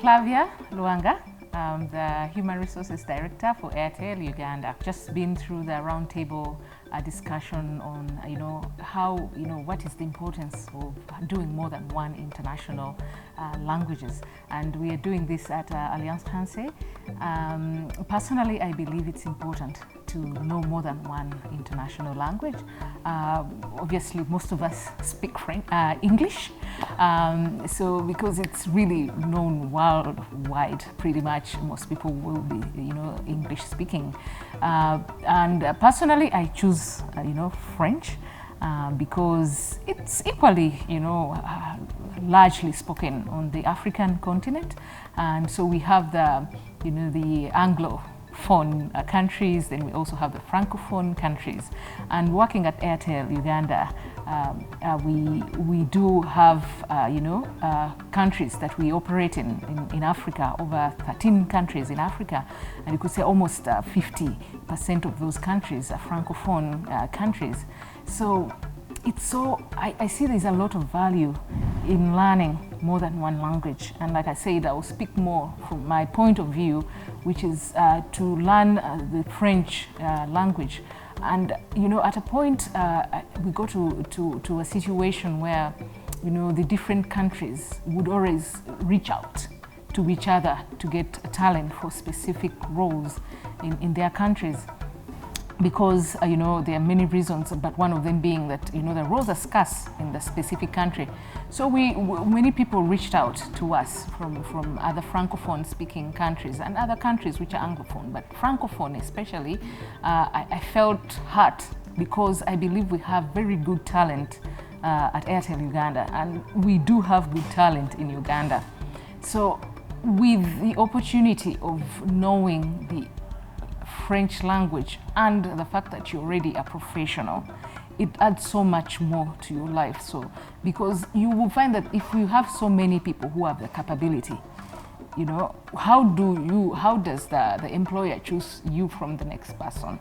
Flavia Luanga. I'm the Human Resources Director for Airtel Uganda. Just been through the roundtable discussion on, what is the importance of doing more than one international languages. And we are doing this at Alliance Francaise. Personally, I believe it's important to know more than one international language. Obviously, most of us speak English, so because it's really known worldwide, pretty much most people will be, English speaking. And personally, I choose, French. Because it's equally, largely spoken on the African continent, and so we have the, the Anglophone countries, then we also have the Francophone countries. And working at Airtel Uganda, we do have, countries that we operate in Africa, over 13 countries in Africa, and you could say almost 50% of those countries are Francophone countries. So I see there's a lot of value in learning more than one language. And like I said, I will speak more from my point of view, which is to learn the French language. And, at a point, we go to a situation where, the different countries would always reach out to each other to get talent for specific roles in their countries. Because, there are many reasons, but one of them being that, the roles are scarce in the specific country. So many people reached out to us from other Francophone speaking countries and other countries which are Anglophone, but Francophone especially, I felt hurt because I believe we have very good talent at Airtel Uganda, and we do have good talent in Uganda. So with the opportunity of knowing the French language and the fact that you're already a professional, it adds so much more to your life. So, because you will find that if you have so many people who have the capability, how does the employer choose you from the next person?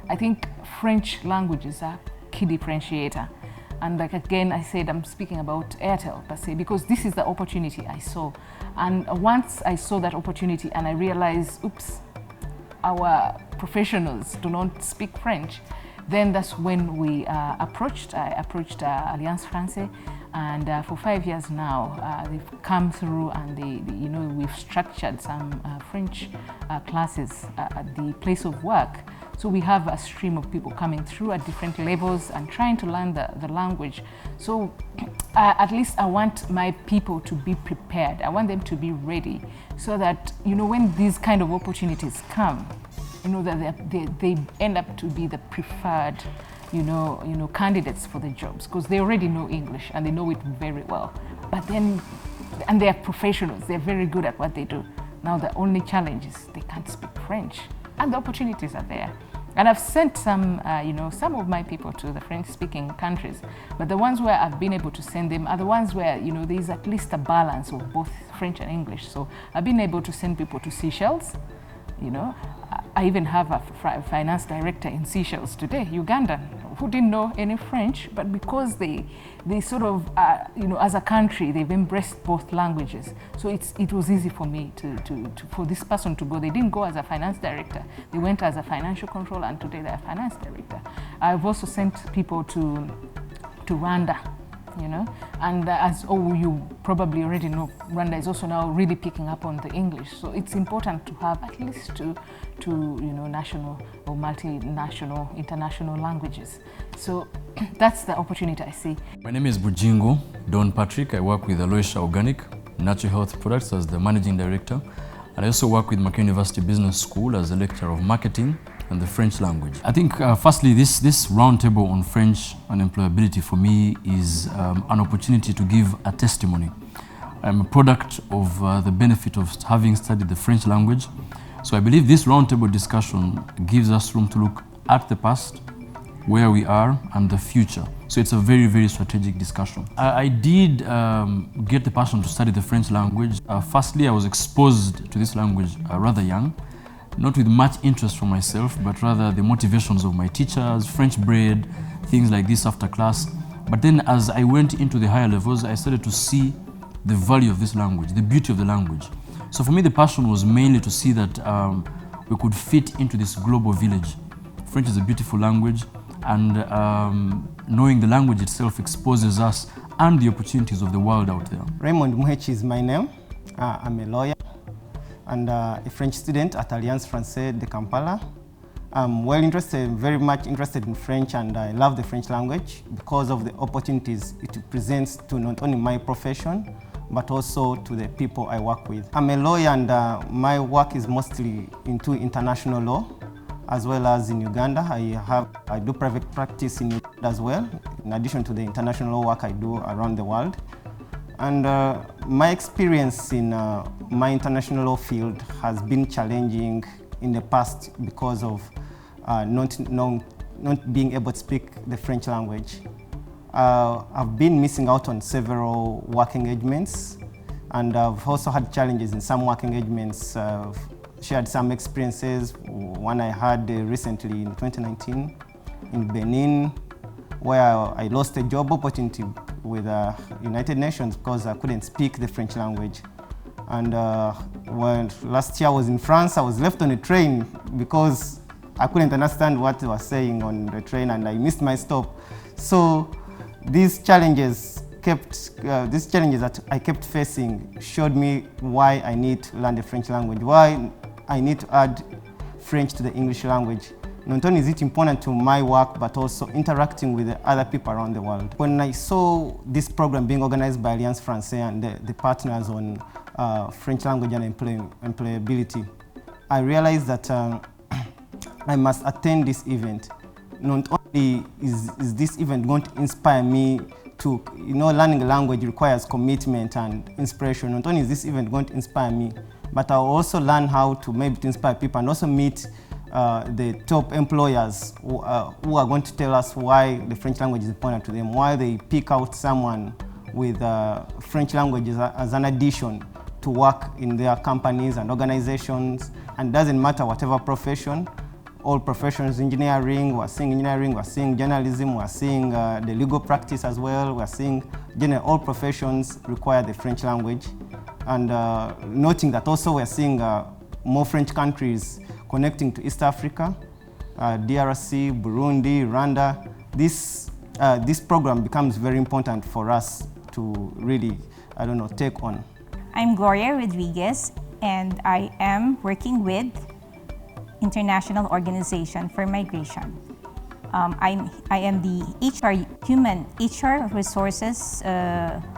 I think French language is a key differentiator. And like again, I said, I'm speaking about Airtel per se, because this is the opportunity I saw. And once I saw that opportunity and I realized, oops, our professionals do not speak French, then that's when I approached Alliance Francaise, and for 5 years now, they've come through and we've structured some French classes at the place of work. So we have a stream of people coming through at different levels and trying to learn the language. So at least I want my people to be prepared. I want them to be ready so that, when these kind of opportunities come, that they end up to be the preferred, candidates for the jobs, because they already know English and they know it very well. But then, and they're professionals, they're very good at what they do. Now the only challenge is they can't speak French, and the opportunities are there. And I've sent some of my people to the French-speaking countries, but the ones where I've been able to send them are the ones where, there's at least a balance of both French and English. So I've been able to send people to Seychelles, I even have a finance director in Seychelles today, Ugandan, who didn't know any French, but because they sort of, as a country, they've embraced both languages. So it was easy for me for this person to go. They didn't go as a finance director. They went as a financial controller, and today they're a finance director. I've also sent people to Rwanda, and as you probably already know, Rwanda is also now really picking up on the English. So it's important to have at least two national or multinational, international languages. So that's the opportunity I see. My name is Bujingo Don Patrick. I work with Aloysia Organic Natural Health Products as the Managing Director. And I also work with Makerere University Business School as a lecturer of marketing and the French language. I think firstly, this roundtable on French and employability for me is an opportunity to give a testimony. I'm a product of the benefit of having studied the French language. So I believe this roundtable discussion gives us room to look at the past, where we are, and the future. So it's a very, very strategic discussion. I did get the passion to study the French language. Firstly, I was exposed to this language rather young, not with much interest for myself, but rather the motivations of my teachers, French bread, things like this after class. But then as I went into the higher levels, I started to see the value of this language, the beauty of the language. So for me, the passion was mainly to see that we could fit into this global village. French is a beautiful language, and knowing the language itself exposes us and the opportunities of the world out there. Raymond Muhechi is my name. I'm a lawyer and a French student at Alliance Française de Kampala. I'm very much interested in French, and I love the French language because of the opportunities it presents to not only my profession, but also to the people I work with. I'm a lawyer, and my work is mostly into international law, as well as in Uganda. I do private practice in Uganda as well, in addition to the international work I do around the world. And my experience in my international law field has been challenging in the past because of not being able to speak the French language. I've been missing out on several work engagements, and I've also had challenges in some work engagements. Shared some experiences. One I had recently in 2019 in Benin, where I lost a job opportunity with United Nations because I couldn't speak the French language. And when last year I was in France, I was left on a train because I couldn't understand what they were saying on the train, and I missed my stop. So these challenges that I kept facing showed me why I need to learn the French language, why I need to add French to the English language. Not only is it important to my work, but also interacting with the other people around the world. When I saw this program being organized by Alliance Française and the partners on French language and employability, I realized that I must attend this event. Not only is this event going to inspire me to, learning a language requires commitment and inspiration. Not only is this event going to inspire me, but I'll also learn how to inspire people and also meet the top employers who are going to tell us why the French language is important to them, why they pick out someone with French language as an addition to work in their companies and organizations. And it doesn't matter whatever profession, all professions, engineering, we're seeing journalism, we're seeing the legal practice as well, we're seeing all professions require the French language. And noting that also we're seeing more French countries connecting to East Africa, DRC, Burundi, Rwanda. This program becomes very important for us to really, take on. I'm Gloria Rodriguez, and I am working with International Organization for Migration. I am the Human HR Resources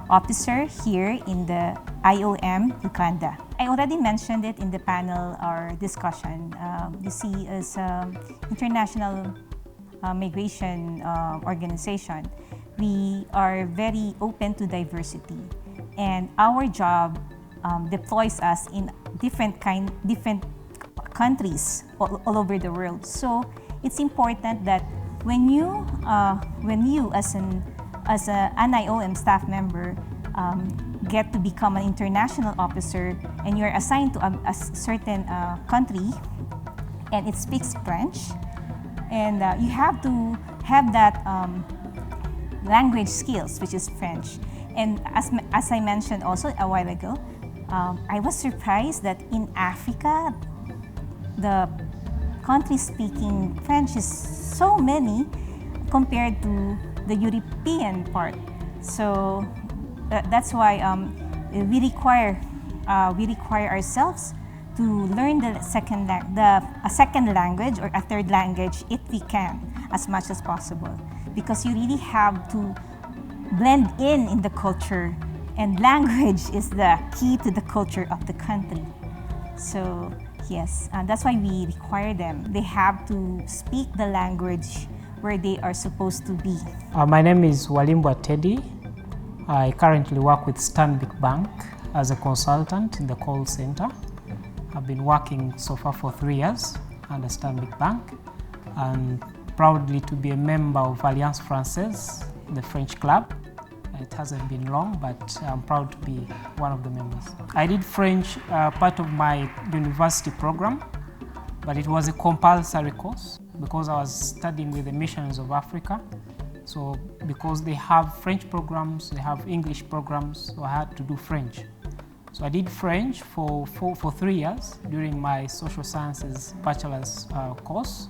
Officer here in the IOM Uganda. I already mentioned it in the panel or discussion. You see, as International Migration Organization, we are very open to diversity, and our job deploys us in different countries all over the world. So it's important that when you as an IOM staff member get to become an international officer and you're assigned to a certain country and it speaks French, and you have to have that language skills, which is French. And as I mentioned also a while ago, I was surprised that in Africa, the countries speaking French is so many compared to the European part. So that's why we require ourselves to learn a second language or a third language if we can, as much as possible, because you really have to blend in the culture, and language is the key to the culture of the country. So yes, that's why we require them. They have to speak the language where they are supposed to be. My name is Walimbwa Teddy. I currently work with Stanbic Bank as a consultant in the call center. I've been working so far for 3 years under Stanbic Bank, and proudly to be a member of Alliance Française, the French club. It hasn't been long, but I'm proud to be one of the members. I did French part of my university program, but it was a compulsory course because I was studying with the Missions of Africa. So because they have French programs, they have English programs, so I had to do French. So I did French for 3 years during my social sciences bachelor's course.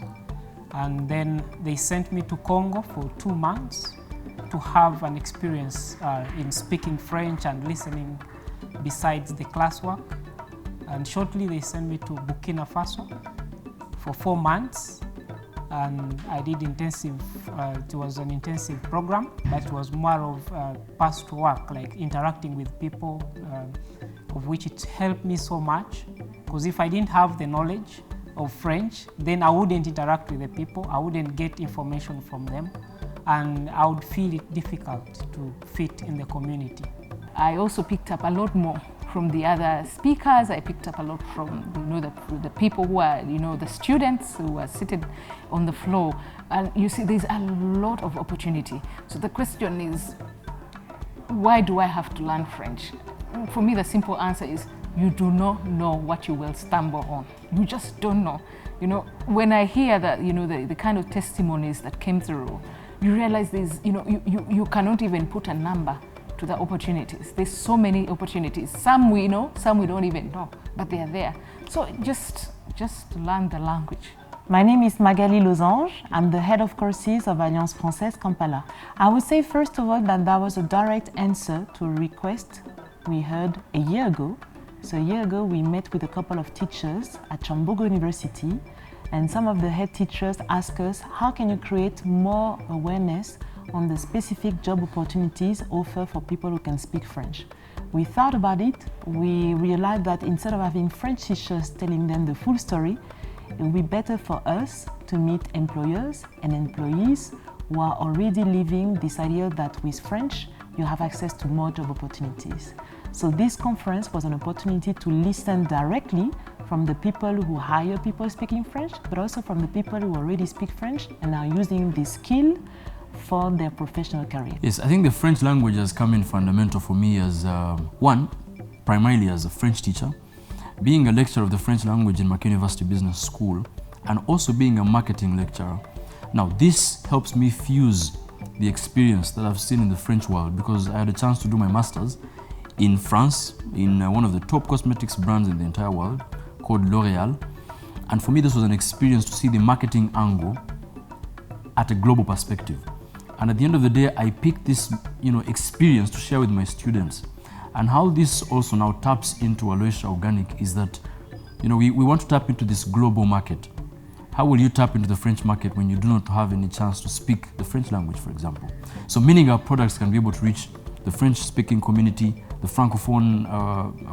And then they sent me to Congo for 2 months to have an experience in speaking French and listening besides the classwork. And shortly they sent me to Burkina Faso for 4 months. And I did intensive, it was an intensive program, but it was more of past work, like interacting with people, of which it helped me so much. Because if I didn't have the knowledge of French, then I wouldn't interact with the people, I wouldn't get information from them, and I would feel it difficult to fit in the community. I also picked up a lot more from the other speakers. I picked up a lot from the people who are, the students who are seated on the floor. And you see, there's a lot of opportunity. So the question is, why do I have to learn French? For me, the simple answer is, you do not know what you will stumble on. You just don't know. When I hear that, the kind of testimonies that came through, you realize there's, you cannot even put a number to the opportunities. There's so many opportunities. Some we know, some we don't even know, but they are there. So just learn the language. My name is Magali Losange. I'm the head of courses of Alliance Française Kampala. I would say first of all that was a direct answer to a request we heard a year ago. So a year ago we met with a couple of teachers at Chambogo University, and some of the head teachers asked us, how can you create more awareness on the specific job opportunities offered for people who can speak French. We thought about it. We realized that instead of having French teachers telling them the full story, it would be better for us to meet employers and employees who are already living this idea that with French, you have access to more job opportunities. So this conference was an opportunity to listen directly from the people who hire people speaking French, but also from the people who already speak French and are using this skill for their professional career. Yes, I think the French language has come in fundamental for me as primarily as a French teacher, being a lecturer of the French language in Mackay University Business School, and also being a marketing lecturer. Now this helps me fuse the experience that I've seen in the French world, because I had a chance to do my master's in France, in one of the top cosmetics brands in the entire world called L'Oreal. And for me, this was an experience to see the marketing angle at a global perspective. And at the end of the day, I picked this experience to share with my students. And how this also now taps into Aloysia Organic is that we want to tap into this global market. How will you tap into the French market when you do not have any chance to speak the French language, for example? So meaning our products can be able to reach the French-speaking community, the Francophone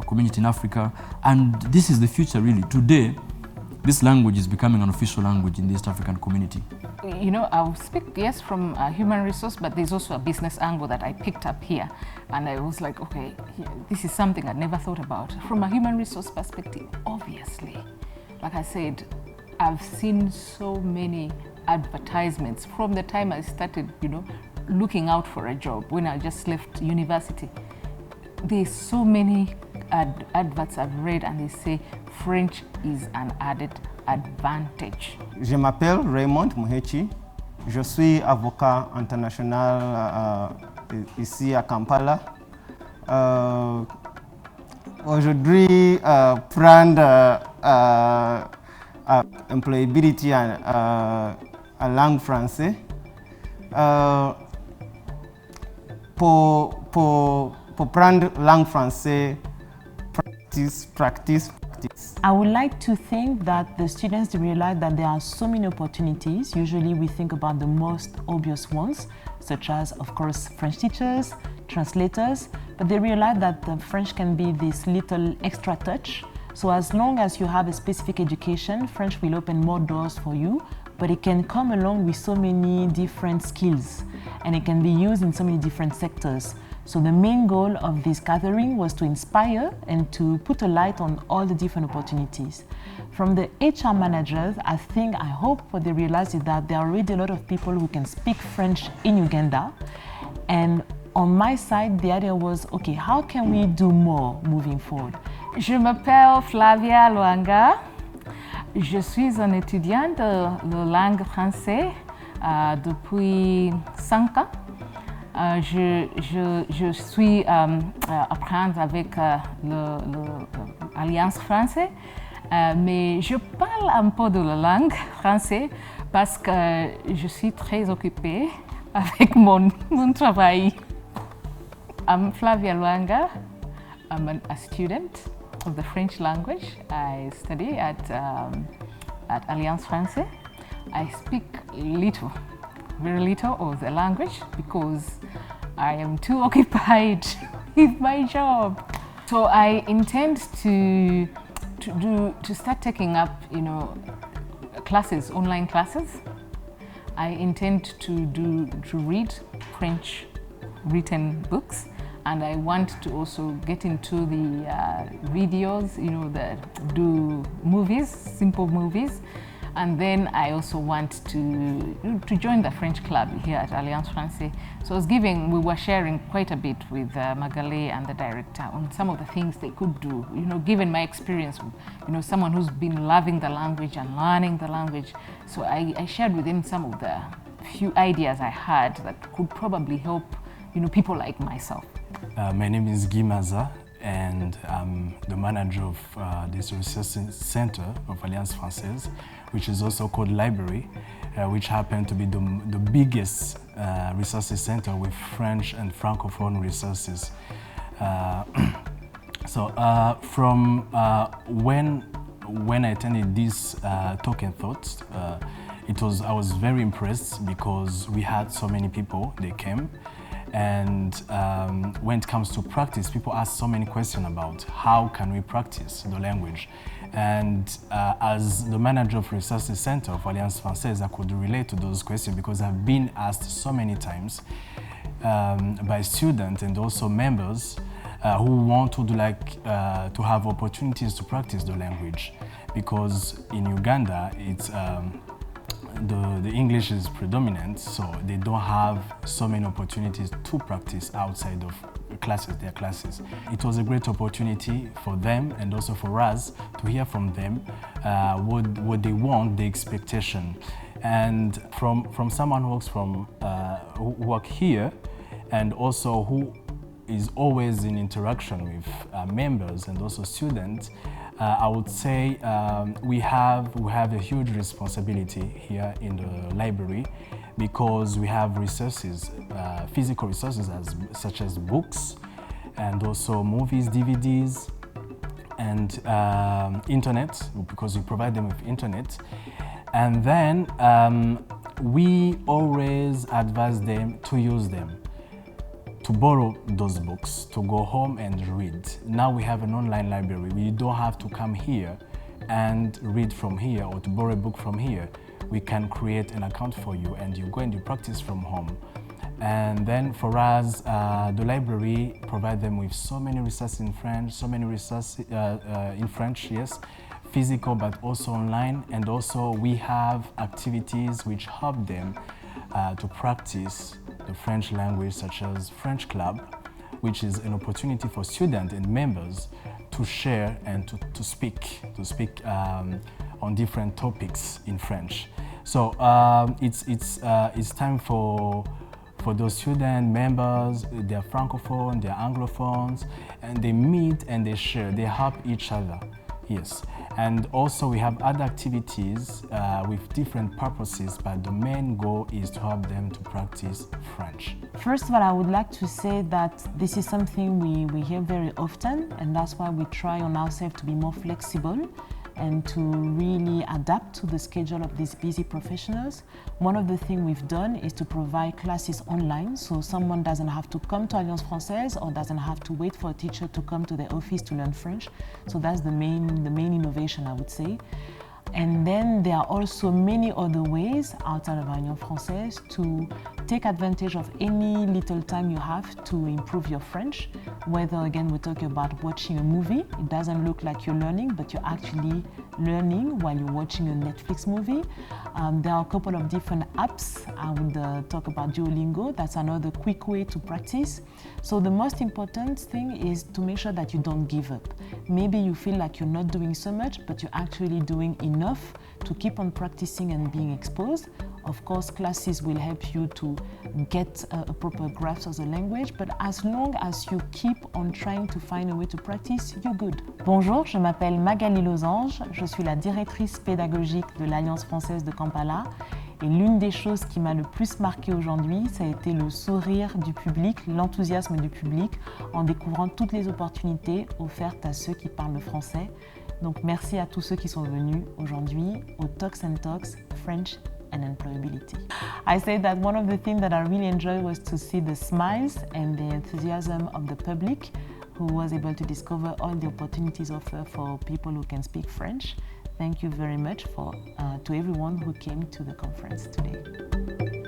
community in Africa, and this is the future really. Today, this language is becoming an official language in the East African community. I'll speak, yes, from a human resource, but there's also a business angle that I picked up here. And I was like, okay, this is something I'd never thought about. From a human resource perspective, obviously, like I said, I've seen so many advertisements from the time I started, looking out for a job when I just left university. There's so many adverts I've read, and they say French is an added advantage. Je m'appelle Raymond Muhechi. Je suis avocat international ici à Kampala. Aujourd'hui, prendre employability en langue française. Pour prendre langue française, practice. I would like to think that the students realize that there are so many opportunities. Usually we think about the most obvious ones, such as, of course, French teachers, translators, but they realize that the French can be this little extra touch. So as long as you have a specific education, French will open more doors for you, but it can come along with so many different skills, and it can be used in so many different sectors. So the main goal of this gathering was to inspire and to put a light on all the different opportunities. From the HR managers, I hope what they realize is that there are already a lot of people who can speak French in Uganda. And on my side, the idea was, okay, how can we do more moving forward? Je m'appelle Flavia Luanga. Je suis une étudiante de langue française depuis 5 ans. Je suis apprendre avec l'Alliance française, mais je parle un peu de la langue française parce que je suis très occupée avec mon travail. I'm Flavia Luanga. I'm a student of the French language. I study at Alliance Française. I speak little, very little of the language because I am too occupied with my job. So I intend to start taking up, classes, online classes. I intend to read French written books, and I want to also get into the videos, do movies, simple movies. And then I also want to join the French club here at Alliance Française. So we were sharing quite a bit with Magali and the director on some of the things they could do, given my experience, someone who's been loving the language and learning the language. So I shared with him some of the few ideas I had that could probably help, people like myself. My name is Guy Maza, and I'm the manager of this research center of Alliance Française, which is also called Library, which happened to be the biggest resources center with French and Francophone resources. From when I attended this talk and thoughts, I was very impressed because we had so many people, they came. And when it comes to practice, people ask so many questions about how can we practice the language. And as the manager of Resources Center of Alliance Française, I could relate to those questions because I've been asked so many times by students and also members who want to to have opportunities to practice the language. Because in Uganda, it's the English is predominant, so they don't have so many opportunities to practice outside of their classes. It was a great opportunity for them and also for us to hear from them what they want, the expectation. And from someone who work here and also who is always in interaction with members and also students, I would say we have a huge responsibility here in the library because we have resources, physical resources such as books and also movies, DVDs, and internet, because we provide them with internet. And then we always advise them to use them, to borrow those books, to go home and read. Now we have an online library. You don't have to come here and read from here or to borrow a book from here. We can create an account for you and you go and you practice from home. And then for us, the library provides them with so many resources in French, yes, physical but also online. And also we have activities which help them to practice the French language, such as French Club, which is an opportunity for students and members to share and to speak on different topics in French. So it's time for those student members. They're Francophone, they're Anglophones, and they meet and they share, they help each other. Yes, and also we have other activities with different purposes, but the main goal is to help them to practice French. First of all, I would like to say that this is something we hear very often, and that's why we try on ourselves to be more flexible and to really adapt to the schedule of these busy professionals. One of the things we've done is to provide classes online, so someone doesn't have to come to Alliance Française or doesn't have to wait for a teacher to come to the office to learn French. So that's the main innovation, I would say. And then there are also many other ways outside of Alliance Française to take advantage of any little time you have to improve your French. Whether, again, we're talking about watching a movie, it doesn't look like you're learning, but you're actually learning while you're watching a Netflix movie. There are a couple of different apps. I would talk about Duolingo. That's another quick way to practice. So the most important thing is to make sure that you don't give up. Maybe you feel like you're not doing so much, but you're actually doing enough to keep on practicing and being exposed. Of course, classes will help you to get a proper grasp of the language, but as long as you keep on trying to find a way to practice, you're good. Bonjour, je m'appelle Magali Losange, je suis la directrice pédagogique de l'Alliance française de Kampala. Et l'une des choses qui m'a le plus marquée aujourd'hui, ça a été le sourire du public, l'enthousiasme du public en découvrant toutes les opportunités offertes à ceux qui parlent le français. Donc merci à tous ceux qui sont venus aujourd'hui au Talks and Talks French and Employability. I said that one of the things that I really enjoyed was to see the smiles and the enthusiasm of the public who was able to discover all the opportunities offered for people who can speak French. Thank you very much to everyone who came to the conference today.